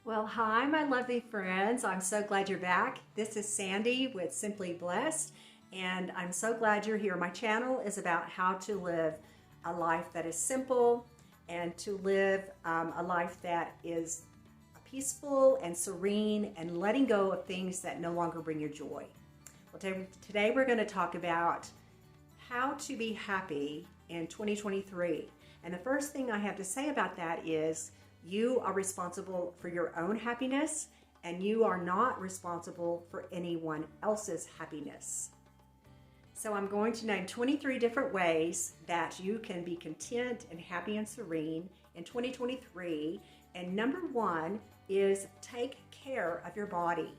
Well, hi, my lovely friends. I'm so glad you're back. This is Sandy with Simply Blessed, and I'm so glad you're here. My channel is about how to live a life that is simple and to live a life that is peaceful and serene and letting go of things that no longer bring you joy. Well, today we're going to talk about how to be happy in 2023. And the first thing I have to say about that is you are responsible for your own happiness, and you are not responsible for anyone else's happiness. So I'm going to name 23 different ways that you can be content and happy and serene in 2023. And number one is take care of your body.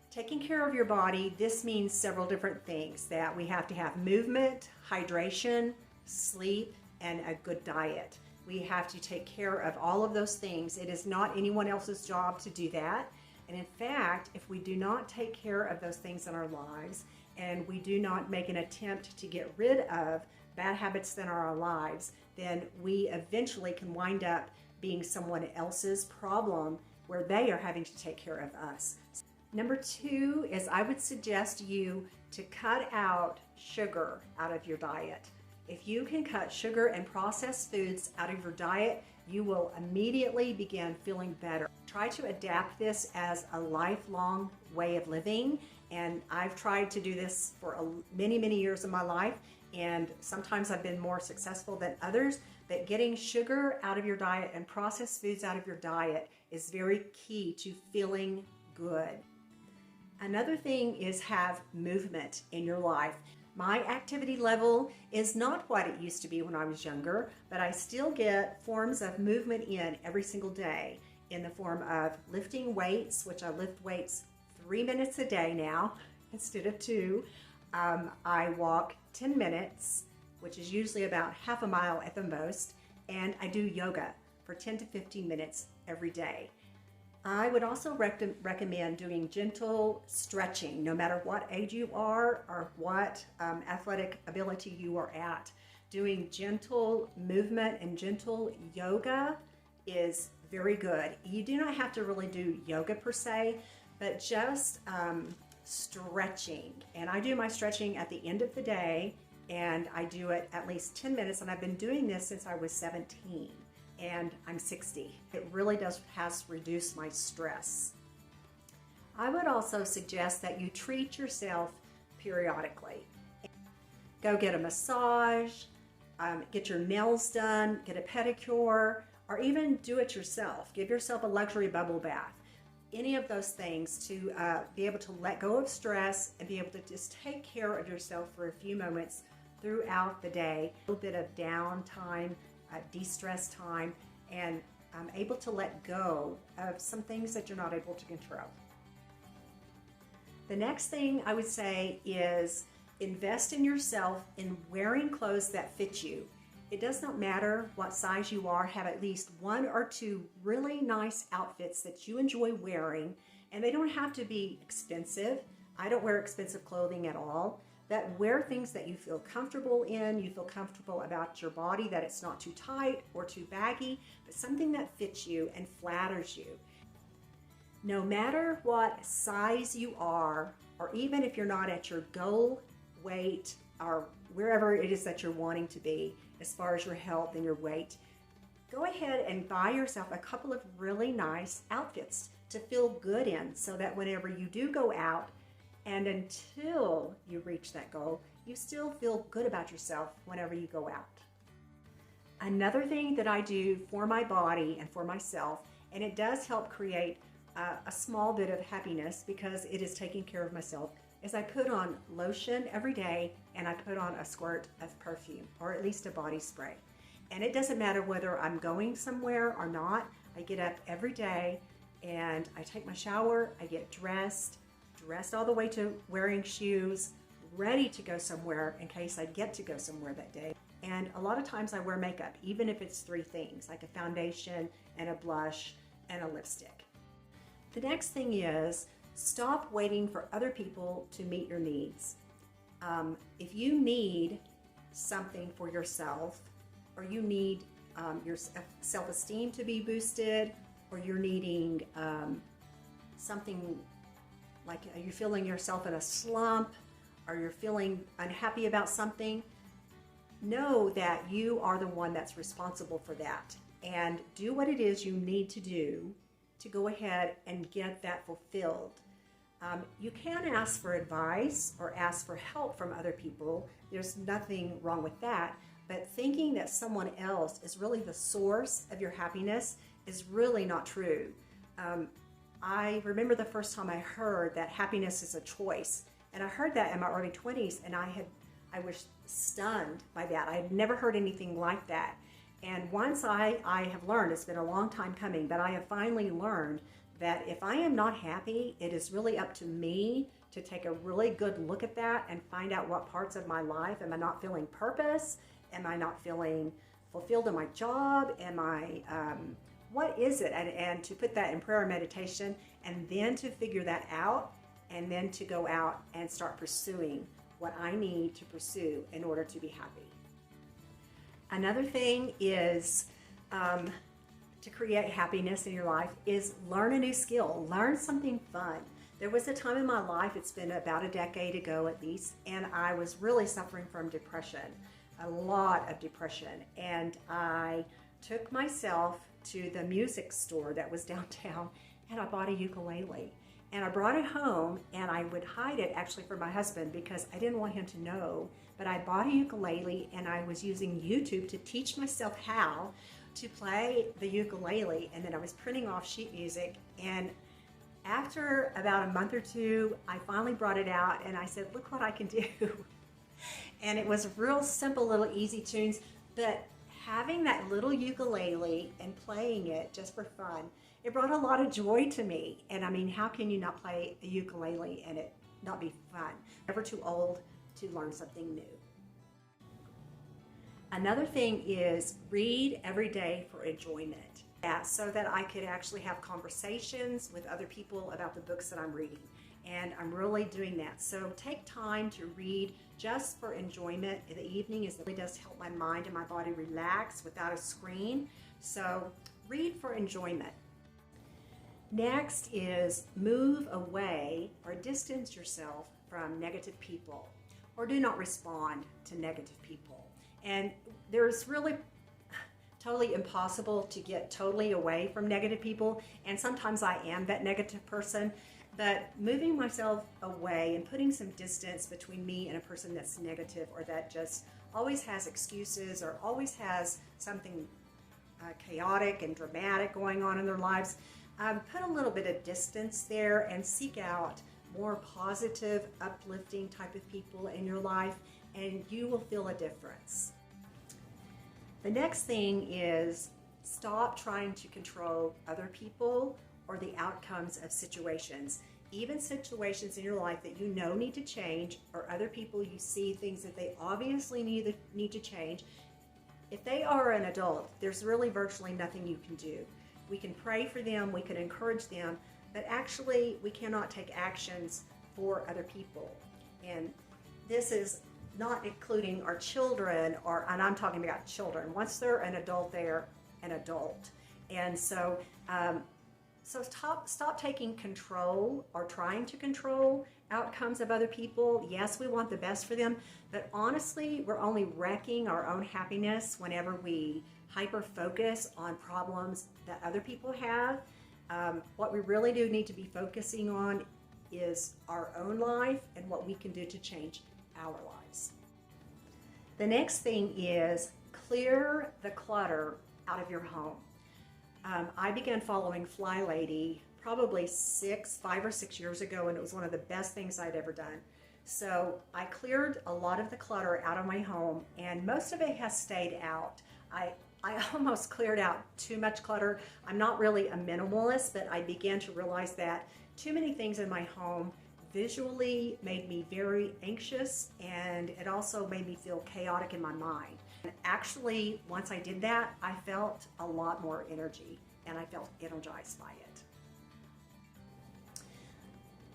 Taking care of your body, this means several different things, that we have to have movement, hydration, sleep, and a good diet. We have to take care of all of those things. It is not anyone else's job to do that. And in fact, if we do not take care of those things in our lives and we do not make an attempt to get rid of bad habits in our lives, then we eventually can wind up being someone else's problem where they are having to take care of us. Number two is I would suggest you to cut out sugar out of your diet. If you can cut sugar and processed foods out of your diet, you will immediately begin feeling better. Try to adapt this as a lifelong way of living, and I've tried to do this for many years of my life, and sometimes I've been more successful than others. But getting sugar out of your diet and processed foods out of your diet is very key to feeling good. Another thing is have movement in your life. My activity level is not what it used to be when I was younger, but I still get forms of movement in every single day in the form of lifting weights, which I lift weights 3 minutes a day now instead of 2. I walk 10 minutes, which is usually about half a mile at the most, and I do yoga for 10 to 15 minutes every day. I would also recommend doing gentle stretching, no matter what age you are or what athletic ability you are at. Doing gentle movement and gentle yoga is very good. You do not have to really do yoga per se, but just stretching. And I do my stretching at the end of the day, and I do it at least 10 minutes, and I've been doing this since I was 17. And I'm 60. It really has reduced my stress. I would also suggest that you treat yourself periodically. Go get a massage, get your nails done, get a pedicure, or even do it yourself. Give yourself a luxury bubble bath. Any of those things to be able to let go of stress and be able to just take care of yourself for a few moments throughout the day. A little bit of downtime, de-stress time, and able to let go of some things that you're not able to control. The next thing I would say is invest in yourself in wearing clothes that fit you. It does not matter what size you are, have at least 1 or 2 really nice outfits that you enjoy wearing, and they don't have to be expensive. I don't wear expensive clothing at all. That wear things that you feel comfortable in, you feel comfortable about your body, that it's not too tight or too baggy, but something that fits you and flatters you. No matter what size you are, or even if you're not at your goal weight or wherever it is that you're wanting to be as far as your health and your weight, go ahead and buy yourself a couple of really nice outfits to feel good in, so that whenever you do go out, and until you reach that goal, you still feel good about yourself whenever you go out. Another thing that I do for my body and for myself, and it does help create a small bit of happiness because it is taking care of myself, is I put on lotion every day, and I put on a squirt of perfume, or at least a body spray. And it doesn't matter whether I'm going somewhere or not. I get up every day and I take my shower, I get dressed all the way to wearing shoes, ready to go somewhere in case I get to go somewhere that day. And a lot of times I wear makeup, even if it's 3 things, like a foundation and a blush and a lipstick. The next thing is stop waiting for other people to meet your needs. If you need something for yourself, or you need your self-esteem to be boosted, or you're needing something like you're feeling yourself in a slump, or you're feeling unhappy about something, know that you are the one that's responsible for that, and do what it is you need to do to go ahead and get that fulfilled. You can ask for advice or ask for help from other people. There's nothing wrong with that. But thinking that someone else is really the source of your happiness is really not true. I remember the first time I heard that happiness is a choice. And I heard that in my early 20s, and I was stunned by that. I had never heard anything like that. And once I have learned, it's been a long time coming, but I have finally learned that if I am not happy, it is really up to me to take a really good look at that and find out what parts of my life am I not feeling purpose? Am I not feeling fulfilled in my job? What is it? And to put that in prayer and meditation, and then to figure that out, and then to go out and start pursuing what I need to pursue in order to be happy. Another thing is to create happiness in your life is learn a new skill, learn something fun. There was a time in my life, it's been about a decade ago at least, and I was really suffering from depression, a lot of depression. And I took myself to the music store that was downtown, and I bought a ukulele. And I brought it home, and I would hide it actually from my husband because I didn't want him to know. But I bought a ukulele, and I was using YouTube to teach myself how to play the ukulele, and then I was printing off sheet music. And after about a month or two, I finally brought it out, and I said, look what I can do. And it was real simple little easy tunes, but having that little ukulele and playing it just for fun, it brought a lot of joy to me. And I mean, how can you not play a ukulele and it not be fun? Never too old to learn something new. Another thing is read every day for enjoyment. Yeah, so that I could actually have conversations with other people about the books that I'm reading. And I'm really doing that. So take time to read just for enjoyment. In the evening, it really does help my mind and my body relax without a screen. So read for enjoyment. Next is move away or distance yourself from negative people, or do not respond to negative people. And there's really totally impossible to get totally away from negative people, and sometimes I am that negative person, but moving myself away and putting some distance between me and a person that's negative, or that just always has excuses or always has something chaotic and dramatic going on in their lives, put a little bit of distance there and seek out more positive, uplifting type of people in your life, and you will feel a difference. The next thing is stop trying to control other people or the outcomes of situations. Even situations in your life that you know need to change, or other people you see things that they obviously need to change. If they are an adult, there's really virtually nothing you can do. We can pray for them, we can encourage them, but actually we cannot take actions for other people. And this is not including our children, and I'm talking about children. Once they're an adult, they're an adult. And so stop taking control or trying to control outcomes of other people. Yes, we want the best for them, but honestly, we're only wrecking our own happiness whenever we hyper-focus on problems that other people have. What we really do need to be focusing on is our own life and what we can do to change our lives. The next thing is clear the clutter out of your home. I began following flylady probably 5 or 6 years ago, and it was one of the best things I'd ever done. So I cleared a lot of the clutter out of my home, and most of it has stayed out. I almost cleared out too much clutter. I'm not really a minimalist, but I began to realize that too many things in my home visually made me very anxious, and it also made me feel chaotic in my mind. And actually, once I did that, I felt a lot more energy, and I felt energized by it.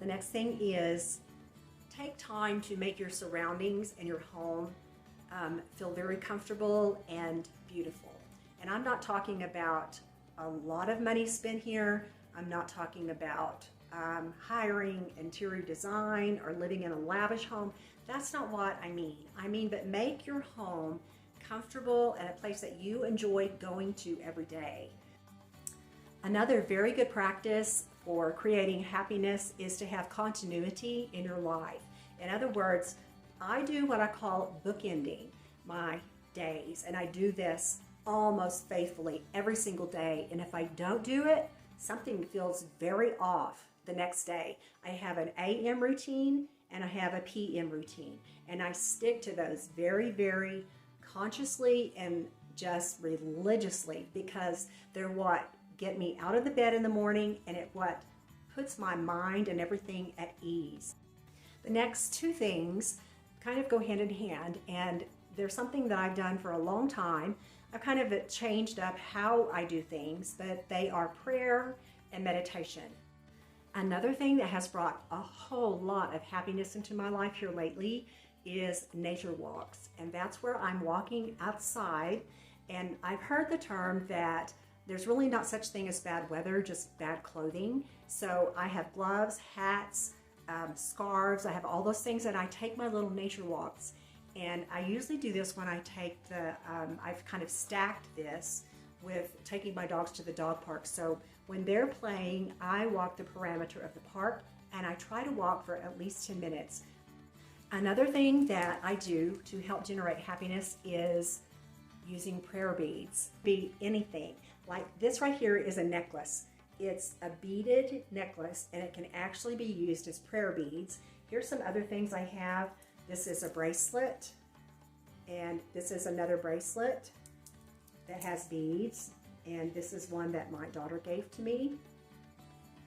The next thing is take time to make your surroundings and your home feel very comfortable and beautiful. And I'm not talking about a lot of money spent here. I'm not talking about hiring interior design or living in a lavish home. That's not what I mean. I mean, but make your home comfortable and a place that you enjoy going to every day. Another very good practice for creating happiness is to have continuity in your life. In other words, I do what I call bookending my days, and I do this almost faithfully every single day. And if I don't do it, something feels very off the next day. I have an AM routine and I have a PM routine, and I stick to those very, very consciously and just religiously, because they're what get me out of the bed in the morning, and it what puts my mind and everything at ease. The next two things kind of go hand in hand, and there's something that I've done for a long time. I've kind of changed up how I do things, but they are prayer and meditation. Another thing that has brought a whole lot of happiness into my life here lately is nature walks. And that's where I'm walking outside. And I've heard the term that there's really not such thing as bad weather, just bad clothing. So I have gloves, hats, scarves, I have all those things, and I take my little nature walks. And I usually do this when I take I've kind of stacked this with taking my dogs to the dog park. So when they're playing, I walk the perimeter of the park, and I try to walk for at least 10 minutes. Another thing that I do to help generate happiness is using prayer beads. Be anything. Like this right here is a necklace. It's a beaded necklace, and it can actually be used as prayer beads. Here's some other things I have. This is a bracelet, and this is another bracelet that has beads, and this is one that my daughter gave to me.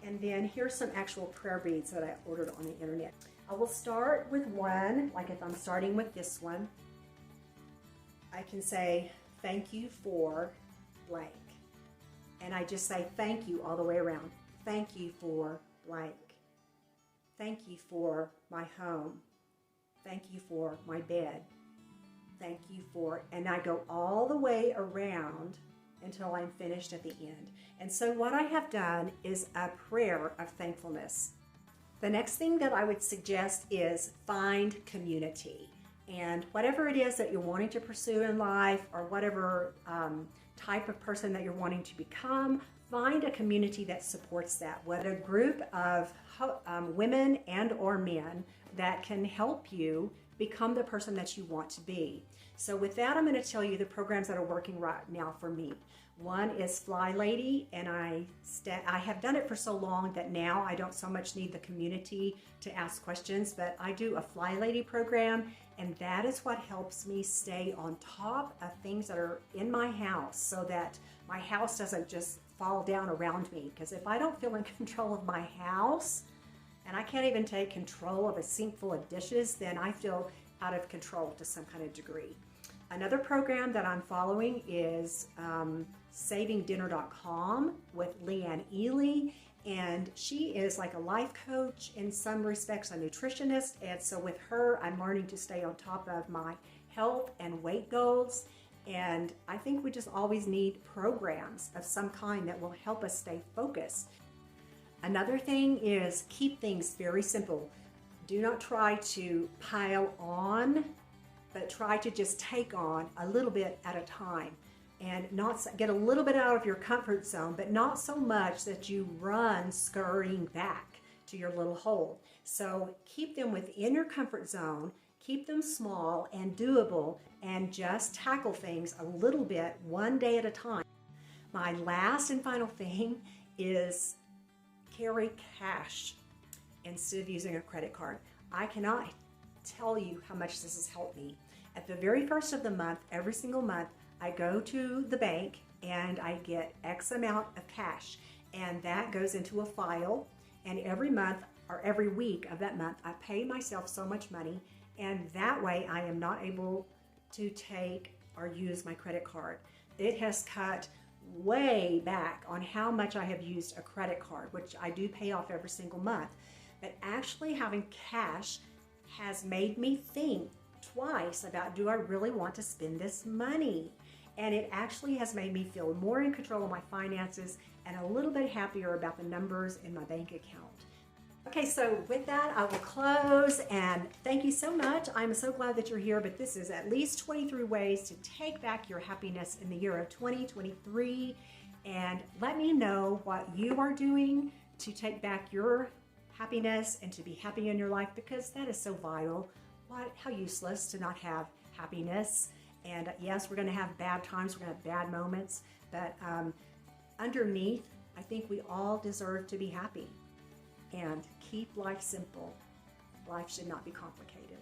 And then here's some actual prayer beads that I ordered on the internet. I will start with one, like if I'm starting with this one, I can say, thank you for blank. And I just say thank you all the way around. Thank you for blank. Thank you for my home. Thank you for my bed. Thank you for, and I go all the way around until I'm finished at the end. And so what I have done is a prayer of thankfulness. The next thing that I would suggest is find community. And whatever it is that you're wanting to pursue in life, or whatever type of person that you're wanting to become, find a community that supports that. What a group of women and or men that can help you become the person that you want to be. So with that, I'm going to tell you the programs that are working right now for me. One is flylady, and I have done it for so long that now I don't so much need the community to ask questions, but I do a flylady program, and that is what helps me stay on top of things that are in my house, so that my house doesn't just fall down around me. Because if I don't feel in control of my house, and I can't even take control of a sink full of dishes, then I feel out of control to some kind of degree. Another program that I'm following is savingdinner.com with Leanne Ely, and she is like a life coach, in some respects a nutritionist, and so with her I'm learning to stay on top of my health and weight goals. And I think we just always need programs of some kind that will help us stay focused. Another thing is keep things very simple. Do not try to pile on, but try to just take on a little bit at a time, and not get a little bit out of your comfort zone, but not so much that you run scurrying back to your little hole. So keep them within your comfort zone, keep them small and doable, and just tackle things a little bit one day at a time. My last and final thing is carry cash instead of using a credit card. I cannot tell you how much this has helped me. At the very first of the month, every single month, I go to the bank and I get X amount of cash, and that goes into a file, and every month or every week of that month I pay myself so much money, and that way I am not able to take or use my credit card. It has cut way back on how much I have used a credit card, which I do pay off every single month. But actually having cash has made me think twice about, do I really want to spend this money? and it actually has made me feel more in control of my finances and a little bit happier about the numbers in my bank account. Okay, so with that, I will close, and thank you so much. I'm so glad that you're here, but this is at least 23 ways to take back your happiness in the year of 2023, and let me know what you are doing to take back your happiness and to be happy in your life, because that is so vital. How useless to not have happiness. And yes, we're going to have bad times, we're going to have bad moments, but underneath, I think we all deserve to be happy. And keep life simple. Life should not be complicated.